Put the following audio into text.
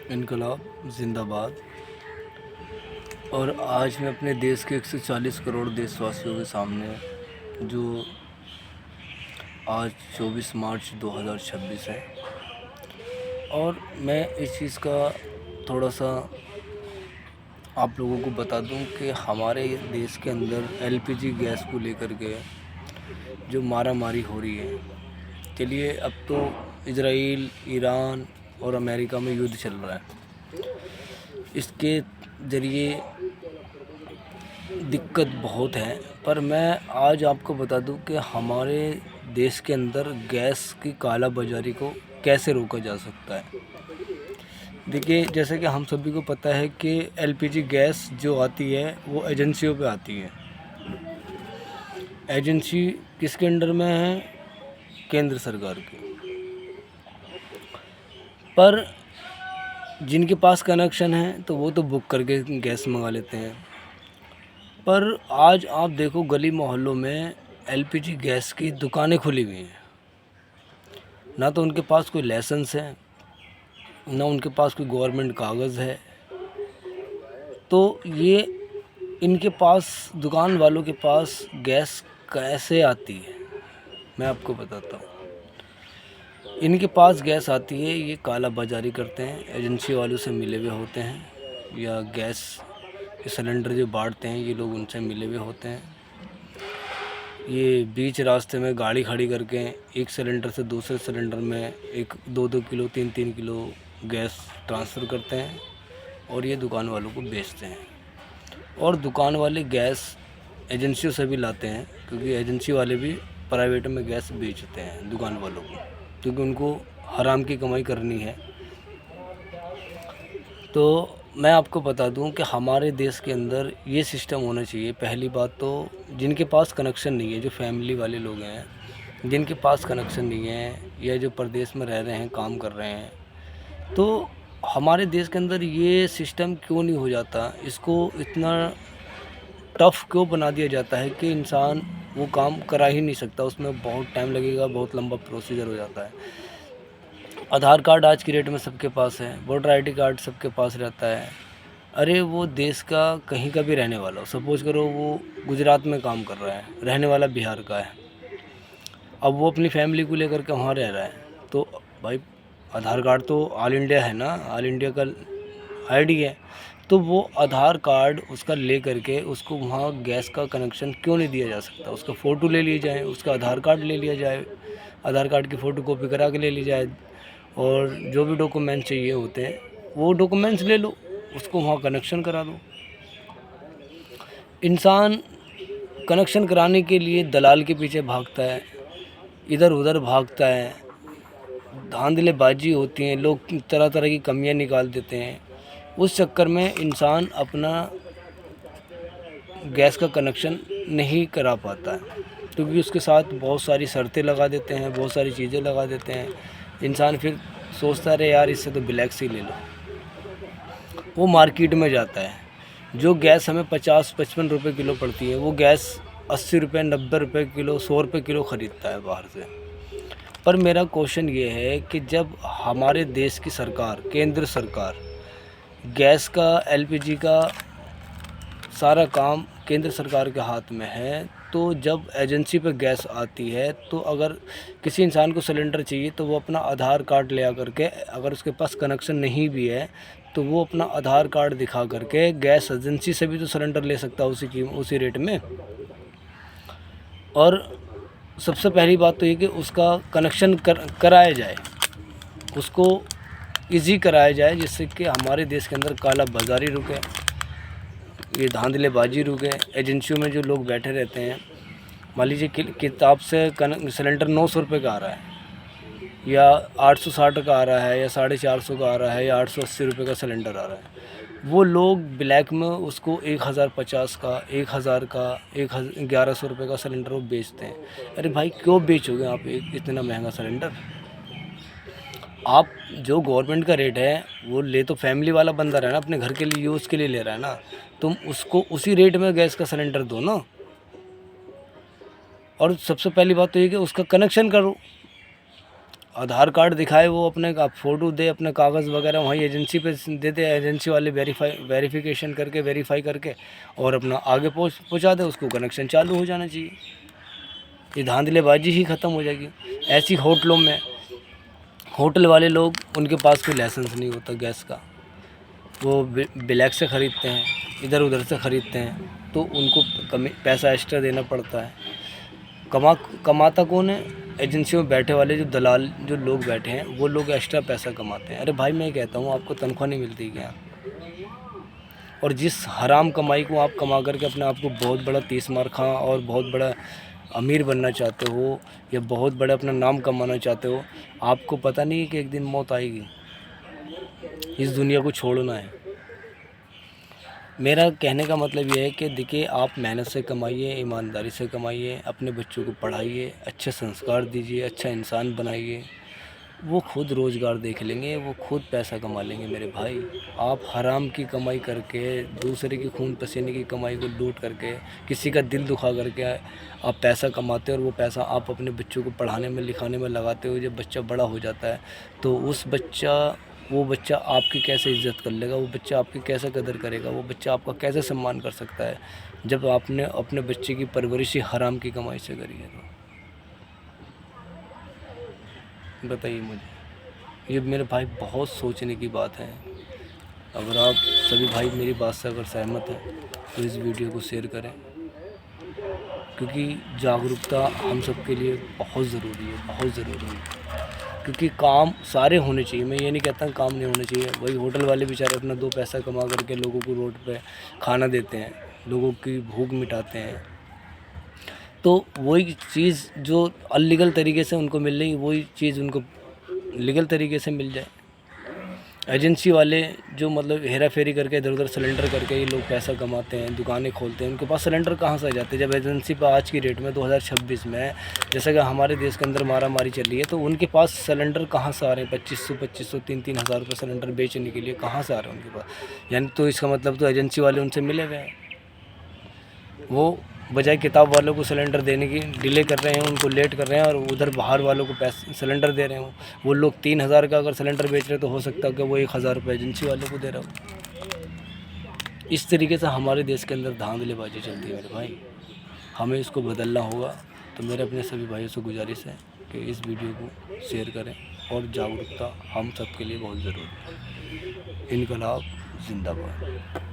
इनकलाब जिंदाबाद। और आज मैं अपने देश के 140 करोड़ देशवासियों के सामने, जो आज 24 मार्च 2026 है, और मैं इस चीज़ का थोड़ा सा आप लोगों को बता दूं कि हमारे देश के अंदर एलपीजी गैस को लेकर के जो मारामारी हो रही है। चलिए, अब तो इजराइल, ईरान और अमेरिका में युद्ध चल रहा है। इसके ज़रिए दिक्कत बहुत है, पर मैं आज आपको बता दूं कि हमारे देश के अंदर गैस की काला बाज़ारी को कैसे रोका जा सकता है। देखिए, जैसे कि हम सभी को पता है कि एलपीजी गैस जो आती है वो एजेंसियों पे आती है। एजेंसी किसके अंडर में है? केंद्र सरकार की। पर जिनके पास कनेक्शन है तो वो तो बुक करके गैस मंगा लेते हैं। पर आज आप देखो, गली मोहल्लों में एलपीजी गैस की दुकानें खुली हुई हैं। ना तो उनके पास कोई लाइसेंस है, ना उनके पास कोई गवर्नमेंट कागज़ है। तो ये इनके पास, दुकान वालों के पास गैस कैसे आती है, मैं आपको बताता हूँ। इनके पास गैस आती है, ये काला बाजारी करते हैं, एजेंसी वालों से मिले हुए होते हैं, या गैस के सिलेंडर जो बांटते हैं ये लोग उनसे मिले हुए होते हैं। ये बीच रास्ते में गाड़ी खड़ी करके एक सिलेंडर से दूसरे सिलेंडर में 1-2 किलो 3-3 किलो गैस ट्रांसफ़र करते हैं और ये दुकान वालों को बेचते हैं। और दुकान वाले गैस एजेंसियों से भी लाते हैं, क्योंकि एजेंसी वाले भी प्राइवेट में गैस बेचते हैं दुकान वालों को, क्योंकि उनको हराम की कमाई करनी है। तो मैं आपको बता दूं कि हमारे देश के अंदर ये सिस्टम होना चाहिए। पहली बात तो जिनके पास कनेक्शन नहीं है, जो फैमिली वाले लोग हैं, जिनके पास कनेक्शन नहीं है या जो प्रदेश में रह रहे हैं, काम कर रहे हैं, तो हमारे देश के अंदर ये सिस्टम क्यों नहीं हो जाता? इसको इतना टफ़ क्यों बना दिया जाता है कि इंसान वो काम करा ही नहीं सकता? उसमें बहुत टाइम लगेगा, बहुत लंबा प्रोसीजर हो जाता है। आधार कार्ड आज की डेट में सबके पास है, वोटर आईडी कार्ड सबके पास रहता है। अरे वो देश का कहीं का भी रहने वाला हो, सपोज़ करो वो गुजरात में काम कर रहा है, रहने वाला बिहार का है, अब वो अपनी फैमिली को लेकर के वहाँ रह रहा है, तो भाई आधार कार्ड तो ऑल इंडिया है ना, ऑल इंडिया का आईडी है। तो वो आधार कार्ड उसका ले करके उसको वहाँ गैस का कनेक्शन क्यों नहीं दिया जा सकता? उसका फ़ोटो ले ली जाए, उसका आधार कार्ड ले लिया जाए, आधार कार्ड की फ़ोटो कॉपी करा के ले ली जाए, और जो भी डॉक्यूमेंट चाहिए होते हैं वो डॉक्यूमेंट्स ले लो, उसको वहाँ कनेक्शन करा दो। इंसान कनेक्शन कराने के लिए दलाल के पीछे भागता है, इधर उधर भागता है, धांधलेबाजी होती हैं, लोग तरह तरह की कमियां निकाल देते हैं। उस चक्कर में इंसान अपना गैस का कनेक्शन नहीं करा पाता है, क्योंकि उसके साथ बहुत सारी शर्तें लगा देते हैं, बहुत सारी चीज़ें लगा देते हैं। इंसान फिर सोचता है, अरे यार इससे तो ब्लैक से ही ले लो। वो मार्केट में जाता है, जो गैस हमें 50-55 रुपये किलो पड़ती है, वो गैस 80 रुपये, 90 रुपये किलो, 100 रुपये किलो ख़रीदता है बाहर से। पर मेरा क्वेश्चन ये है कि जब हमारे देश की सरकार, केंद्र सरकार, गैस का, एलपीजी का सारा काम केंद्र सरकार के हाथ में है, तो जब एजेंसी पर गैस आती है, तो अगर किसी इंसान को सिलेंडर चाहिए तो वो अपना आधार कार्ड ले आकर के, अगर उसके पास कनेक्शन नहीं भी है तो वो अपना आधार कार्ड दिखा करके गैस एजेंसी से भी तो सिलेंडर ले सकता है उसी रेट में। और सबसे पहली बात तो ये कि उसका कनेक्शन कराया जाए, उसको इजी कराया जाए, जिससे कि हमारे देश के अंदर काला बाज़ारी रुके, ये धांधलेबाजी रुके। एजेंसियों में जो लोग बैठे रहते हैं, मान लीजिए किताब से सिलेंडर 900 रुपये का आ रहा है, या 860 का आ रहा है, या 450 का आ रहा है, या 880 रुपये का सिलेंडर आ रहा है, वो लोग ब्लैक में उसको 1050 का, 1000 का, 1100 रुपये का सिलेंडर वो बेचते हैं। अरे भाई, क्यों बेचोगे आप इतना महंगा सिलेंडर? आप जो गवर्नमेंट का रेट है वो ले तो फैमिली वाला बंदा रहा है ना, अपने घर के लिए यूज़ के लिए ले रहा है ना, तुम उसको उसी रेट में गैस का सिलेंडर दो ना। और सबसे पहली बात तो ये कि उसका कनेक्शन करो। आधार कार्ड दिखाए, वो अपने का फ़ोटो दे, अपने कागज़ वगैरह वहीं एजेंसी पे दे दे, एजेंसी वाले वेरिफिकेशन करके वेरीफाई करके और अपना आगे पहुँचा दे, उसको कनेक्शन चालू हो जाना चाहिए। ये धांधलेबाजी ही ख़त्म हो जाएगी। ऐसी होटलों में, होटल वाले लोग, उनके पास कोई लाइसेंस नहीं होता गैस का, वो ब्लैक से ख़रीदते हैं, इधर उधर से ख़रीदते हैं, तो उनको पैसा एक्स्ट्रा देना पड़ता है। कमाता कौन है? एजेंसियों में बैठे वाले जो दलाल जो लोग बैठे हैं, वो लोग एक्स्ट्रा पैसा कमाते हैं। अरे भाई, मैं कहता हूँ, आपको तनख्वाह नहीं मिलती क्या? और जिस हराम कमाई को आप कमा करके अपने आप को बहुत बड़ा तीस मार खां और बहुत बड़ा अमीर बनना चाहते हो, या बहुत बड़ा अपना नाम कमाना चाहते हो, आपको पता नहीं है कि एक दिन मौत आएगी, इस दुनिया को छोड़ना है। मेरा कहने का मतलब ये है कि देखिए, आप मेहनत से कमाइए, ईमानदारी से कमाइए, अपने बच्चों को पढ़ाइए, अच्छे संस्कार दीजिए, अच्छा इंसान बनाइए, वो खुद रोज़गार देख लेंगे, वो खुद पैसा कमा लेंगे मेरे भाई। आप हराम की कमाई करके, दूसरे की खून पसीने की कमाई को लूट करके, किसी का दिल दुखा करके आप पैसा कमाते हो, और वो पैसा आप अपने बच्चों को पढ़ाने में लिखाने में लगाते हो। जब बच्चा बड़ा हो जाता है तो वो बच्चा आपकी कैसे इज़्ज़त कर लेगा, वो बच्चा आपकी कैसे कदर करेगा, वो बच्चा आपका कैसे सम्मान कर सकता है, जब आपने अपने बच्चे की परवरिश ही हराम की कमाई से करी है। तो बताइए मुझे, ये मेरे भाई बहुत सोचने की बात है। अगर आप सभी भाई मेरी बात से अगर सहमत हैं तो इस वीडियो को शेयर करें, क्योंकि जागरूकता हम सब के लिए बहुत ज़रूरी है, बहुत ज़रूरी है। क्योंकि काम सारे होने चाहिए, मैं ये नहीं कहता काम नहीं होने चाहिए। वही होटल वाले बेचारे अपना दो पैसा कमा करके लोगों को रोड पे खाना देते हैं, लोगों की भूख मिटाते हैं, तो वही चीज़ जो अनलीगल तरीके से उनको मिल रही, वही चीज़ उनको लीगल तरीके से मिल जाए। एजेंसी वाले जो मतलब हेरा फेरी करके इधर उधर सिलेंडर करके ये लोग पैसा कमाते हैं, दुकानें खोलते हैं, उनके पास सिलेंडर कहाँ से आ जाते हैं? जब एजेंसी पर आज की डेट में 2026 में, जैसे कि हमारे देश के अंदर मारामारी चल रही है, तो उनके पास सिलेंडर कहाँ से आ रहे हैं? 2500 3-3 हज़ार रुपये सिलेंडर बेचने के लिए कहाँ से आ रहे हैं उनके पास? यानी तो इसका मतलब तो एजेंसी वाले उनसे मिले हुए हैं। वो बजाय किताब वालों को सिलेंडर देने की डिले कर रहे हैं, उनको लेट कर रहे हैं, और उधर बाहर वालों को पैसे सिलेंडर दे रहे हो। वो लोग 3000 का अगर सिलेंडर बेच रहे तो हो सकता है कि वो 1000 रुपये एजेंसी वालों को दे रहा हो। इस तरीके से हमारे देश के अंदर धांधलेबाजी चलती है मेरे भाई, हमें इसको बदलना होगा। तो मेरे अपने सभी भाइयों से गुजारिश है कि इस वीडियो को शेयर करें, और जागरूकता हम सब के लिए बहुत ज़रूरी है। इनकलाब जिंदाबाद।